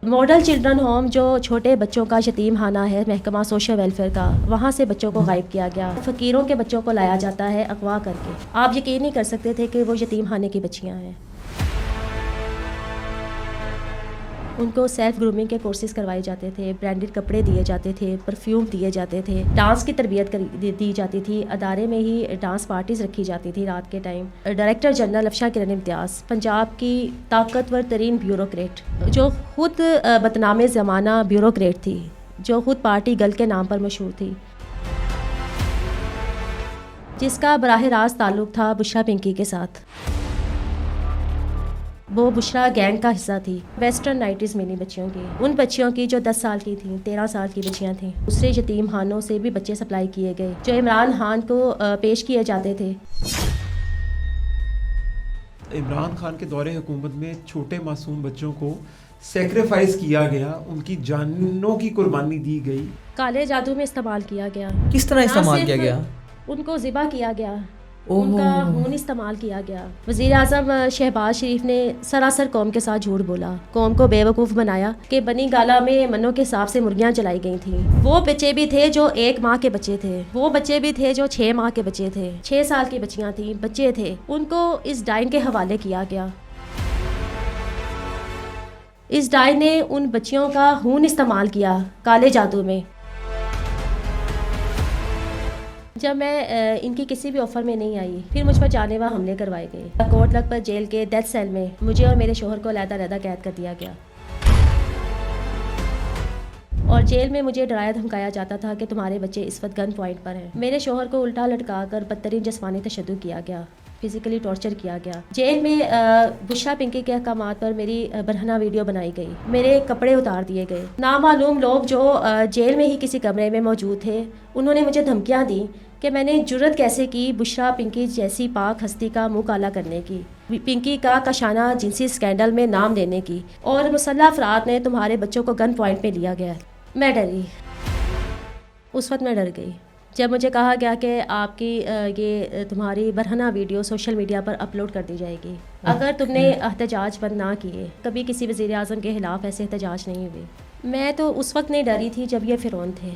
Model children home जो छोटे बच्चों का यतीम खाना है महकमा सोशल वेलफेयर का, वहाँ से बच्चों को गायब किया गया। फ़कीरों के बच्चों को लाया जाता है अगवा करके। आप यकीन नहीं कर सकते थे कि वो यतीम खाने की बच्चियाँ हैं। उनको सेल्फ ग्रूमिंग के कोर्सेज करवाए जाते थे, ब्रांडेड कपड़े दिए जाते थे, परफ्यूम दिए जाते थे, डांस की तरबियत दी जाती थी। अदारे में ही डांस पार्टीज रखी जाती थी रात के टाइम। डायरेक्टर जनरल अफशा किरण इम्तियाज़, पंजाब की ताकतवर तरीन ब्यूरोक्रेट, जो खुद बदनामे ज़माना ब्यूरोक्रेट थी, जो खुद पार्टी गर्ल के नाम पर मशहूर थी, जिसका बराह रास्त ताल्लुक़ था बुशरा पिंकी के साथ। वो बुशरा गैंग का हिस्सा थी। वेस्टर्न 90s मिनी बच्चियों की, उन बच्चियों की जो 10 साल की थी, 13 साल की बच्चियां थीं। दूसरे यतीम खानों से भी बच्चे सप्लाई किए गए जो इमरान खान को पेश किए जाते थे। इमरान खान के दौरे हुकूमत में छोटे मासूम बच्चों को सेक्रीफाइस किया गया, उनकी जानों की कुर्बानी दी गई, काले जादू में इस्तेमाल किया गया। किस तरह इस्तेमाल किया गया? उनको ज़िबा किया गया, उनका खून इस्तेमाल किया गया। वज़ीर आज़म शहबाज शरीफ ने सरासर कौम के साथ झूठ बोला, कौम को बेवकूफ़ बनाया कि बनी गाला में मन्नों के हिसाब से मुर्गियाँ जलाई गई थीं। वो बच्चे भी थे जो 1 माह के बच्चे थे, वो बच्चे भी थे जो 6 माह के बच्चे थे, 6 साल की बच्चियाँ थीं, बच्चे थे। उनको इस डाइन के हवाले किया गया। इस डाइन ने उन बच्चियों का खून इस्तेमाल किया काले जादू में। जब मैं इनकी किसी भी ऑफ़र में नहीं आई, फिर मुझ पर जानलेवा हमले करवाए गए। कोट लखपत जेल के डेथ सेल में मुझे और मेरे शोहर को अलग-अलग कैद कर दिया गया और जेल में मुझे डराया धमकाया जाता था कि तुम्हारे बच्चे इस वक्त गन पॉइंट पर हैं। मेरे शोहर को उल्टा लटका कर बदतरीन जिस्मानी तशद्दुद किया गया, फिजिकली टॉर्चर किया गया। जेल में बुशरा पिंकी के अहकामात पर मेरी बरहना वीडियो बनाई गई, मेरे कपड़े उतार दिए गए। नामालूम लोग जो जेल में ही किसी कमरे में मौजूद थे, उन्होंने मुझे धमकियाँ दी कि मैंने जुर्रत कैसे की बुशरा पिंकी जैसी पाक हस्ती का मुंह काला करने की, पिंकी का कशाना जिनसी स्कैंडल में नाम लेने की, और मुसल्लह अफराद ने तुम्हारे बच्चों को गन पॉइंट पे लिया गया। मैं डरी, उस वक्त मैं डर गई जब मुझे कहा गया कि आपकी ये तुम्हारी बरहना वीडियो सोशल मीडिया पर अपलोड कर दी जाएगी अगर तुमने एहतजाज बंद ना किए। कभी किसी वज़ीर आज़म के ख़िलाफ़ ऐसे एहतजाज नहीं हुए। मैं तो उस वक्त नहीं डरी थी जब ये फ़िरौन थे।